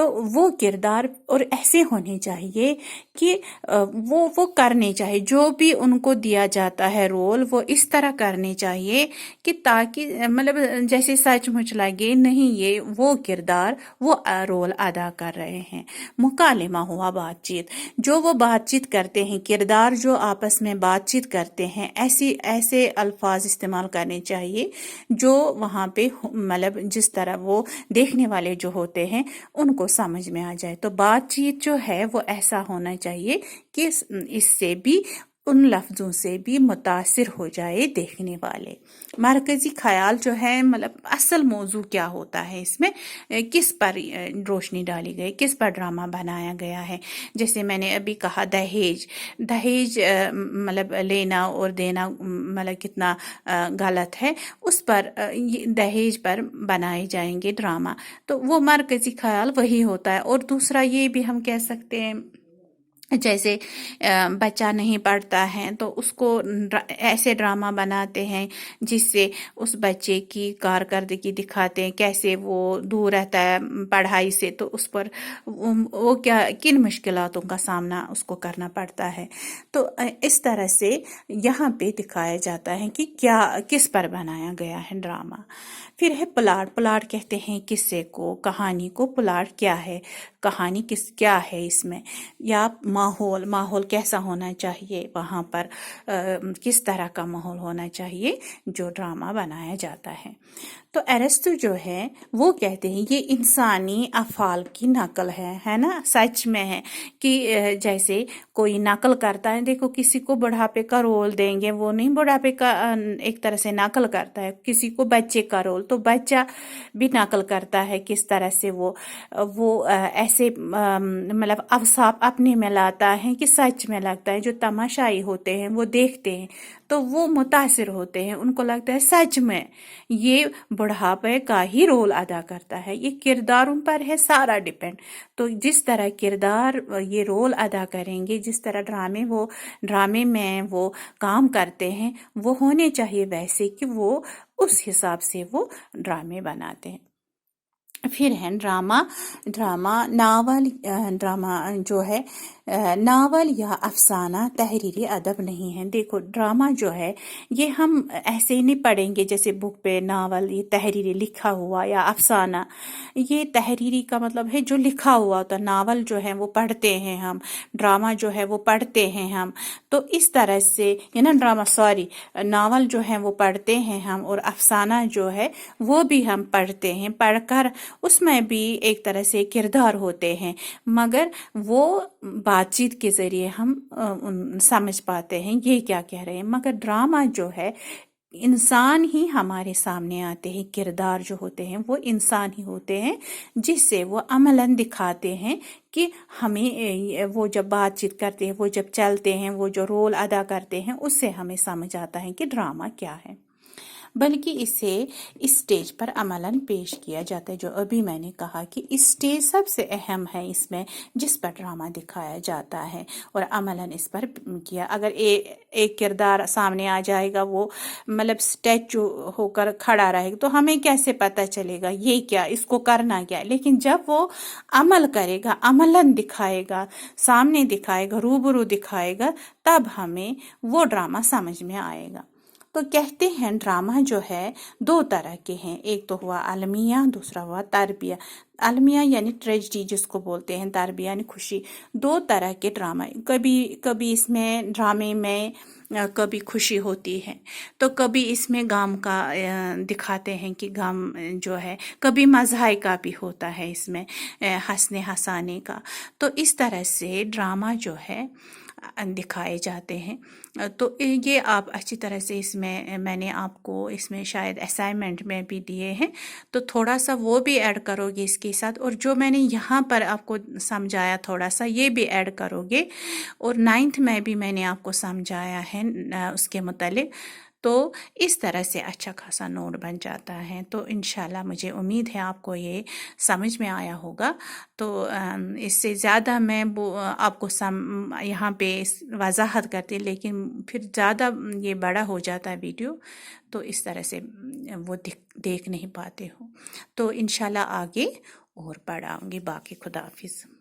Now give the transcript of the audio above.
تو وہ کردار اور ایسے ہونے چاہیے کہ وہ کرنے چاہیے، جو بھی ان کو دیا جاتا ہے رول وہ اس طرح کرنے چاہیے کہ تاکہ مطلب جیسے سچ مچ لگے نہیں یہ وہ کردار وہ رول ادا کر رہے ہیں۔ مکالمہ ہوا بات چیت، جو وہ بات چیت کرتے ہیں، کردار جو آپس میں بات چیت کرتے ہیں، ایسے الفاظ استعمال کرنے چاہیے جو وہاں پہ مطلب جس طرح وہ دیکھنے والے جو ہوتے ہیں ان کو سمجھ میں آ جائے۔ تو بات چیت جو ہے وہ ایسا ہونا چاہیے کہ اس سے بھی ان لفظوں سے بھی متاثر ہو جائے دیکھنے والے۔ مرکزی خیال جو ہے مطلب اصل موضوع کیا ہوتا ہے، اس میں کس پر روشنی ڈالی گئی، کس پر ڈرامہ بنایا گیا ہے۔ جیسے میں نے ابھی کہا دہیج مطلب لینا اور دینا مطلب کتنا غلط ہے، اس پر دہیج پر بنائے جائیں گے ڈرامہ، تو وہ مرکزی خیال وہی ہوتا ہے۔ اور دوسرا یہ بھی ہم کہہ سکتے ہیں جیسے بچہ نہیں پڑھتا ہے تو اس کو ایسے ڈرامہ بناتے ہیں جس سے اس بچے کی کارکردگی دکھاتے ہیں، کیسے وہ دور رہتا ہے پڑھائی سے، تو اس پر وہ کن مشکلاتوں کا سامنا اس کو کرنا پڑتا ہے۔ تو اس طرح سے یہاں پہ دکھایا جاتا ہے کہ کس پر بنایا گیا ہے ڈرامہ۔ پھر ہے پلاٹ کہتے ہیں قصے کو، کہانی کو۔ پلاٹ کیا ہے، کہانی کیا ہے اس میں، یا ماحول کیسا ہونا چاہیے وہاں پر، کس طرح کا ماحول ہونا چاہیے جو ڈرامہ بنایا جاتا ہے۔ تو ارسطو جو ہے وہ کہتے ہیں یہ انسانی افعال کی نقل ہے نا، سچ میں ہے کہ جیسے کوئی نقل کرتا ہے، دیکھو کسی کو بڑھاپے کا رول دیں گے، وہ نہیں بڑھاپے کا ایک طرح سے نقل کرتا ہے، کسی کو بچے کا رول، تو بچہ بھی نقل کرتا ہے کس طرح سے وہ ایسے مطلب اوصاف اپنے میں لاتا ہے کہ سچ میں لگتا ہے۔ جو تماشائی ہوتے ہیں وہ دیکھتے ہیں تو وہ متاثر ہوتے ہیں، ان کو لگتا ہے سچ میں یہ بڑھاپے کا ہی رول ادا کرتا ہے۔ یہ کرداروں پر ہے سارا ڈیپینڈ۔ تو جس طرح کردار یہ رول ادا کریں گے، جس طرح ڈرامے میں وہ کام کرتے ہیں، وہ ہونے چاہیے ویسے کہ وہ اس حساب سے وہ ڈرامے بناتے ہیں۔ پھر ہے ڈرامہ ڈرامہ جو ہے ناول یا افسانہ تحریری ادب نہیں ہے۔ دیکھو ڈرامہ جو ہے یہ ہم ایسے ہی نہیں پڑھیں گے جیسے بک پہ ناول یہ تحریری لکھا ہوا یا افسانہ، یہ تحریری کا مطلب ہے جو لکھا ہوا ہوتا ہے۔ ناول جو ہے وہ پڑھتے ہیں ہم، ڈرامہ جو ہے وہ پڑھتے ہیں ہم، تو اس طرح سے ناول جو ہے وہ پڑھتے ہیں ہم، اور افسانہ جو ہے وہ بھی ہم پڑھتے ہیں، پڑھ کر اس میں بھی ایک طرح سے کردار ہوتے ہیں، مگر وہ بات چیت کے ذریعے ہم سمجھ پاتے ہیں یہ کیا کہہ رہے ہیں۔ مگر ڈرامہ جو ہے انسان ہی ہمارے سامنے آتے ہیں، کردار جو ہوتے ہیں وہ انسان ہی ہوتے ہیں، جس سے وہ عملاً دکھاتے ہیں کہ ہمیں وہ جب بات چیت کرتے ہیں، وہ جب چلتے ہیں، وہ جو رول ادا کرتے ہیں، اس سے ہمیں سمجھ آتا ہے کہ ڈرامہ کیا ہے، بلکہ اسے اس سٹیج پر عملاً پیش کیا جاتا ہے۔ جو ابھی میں نے کہا کہ اس سٹیج سب سے اہم ہے اس میں، جس پر ڈرامہ دکھایا جاتا ہے اور عملاً اس پر کیا۔ اگر ایک کردار سامنے آ جائے گا، وہ مطلب سٹیچو ہو کر کھڑا رہے گا، تو ہمیں کیسے پتہ چلے گا یہ کیا، اس کو کرنا کیا ہے؟ لیکن جب وہ عمل کرے گا، عملاً دکھائے گا، سامنے دکھائے گا، روبرو دکھائے گا، تب ہمیں وہ ڈرامہ سمجھ میں آئے گا۔ تو کہتے ہیں ڈرامہ جو ہے دو طرح کے ہیں، ایک تو ہوا المیہ، دوسرا ہوا تربیہ۔ المیہ یعنی ٹریجڈی جس کو بولتے ہیں، تربیہ یعنی خوشی۔ دو طرح کے ڈرامہ، کبھی اس میں ڈرامے میں کبھی خوشی ہوتی ہے، تو کبھی اس میں غم کا دکھاتے ہیں کہ غم جو ہے، کبھی مزاح کا بھی ہوتا ہے اس میں، ہنسانے کا۔ تو اس طرح سے ڈرامہ جو ہے دکھائے جاتے ہیں۔ تو یہ آپ اچھی طرح سے اس میں نے آپ کو اس میں شاید اسائنمنٹ میں بھی دیے ہیں، تو تھوڑا سا وہ بھی ایڈ کرو گے اس کے ساتھ، اور جو میں نے یہاں پر آپ کو سمجھایا تھوڑا سا یہ بھی ایڈ کرو گے، اور 9th میں بھی میں نے آپ کو سمجھایا ہے اس کے متعلق۔ تو اس طرح سے اچھا خاصا نوٹ بن جاتا ہے۔ تو انشاءاللہ مجھے امید ہے آپ کو یہ سمجھ میں آیا ہوگا۔ تو اس سے زیادہ میں آپ کو یہاں پہ وضاحت کرتی، لیکن پھر زیادہ یہ بڑا ہو جاتا ہے ویڈیو، تو اس طرح سے وہ دیکھ نہیں پاتے ہو۔ تو انشاءاللہ آگے اور پڑھاؤں گی. باقی خدا حافظ.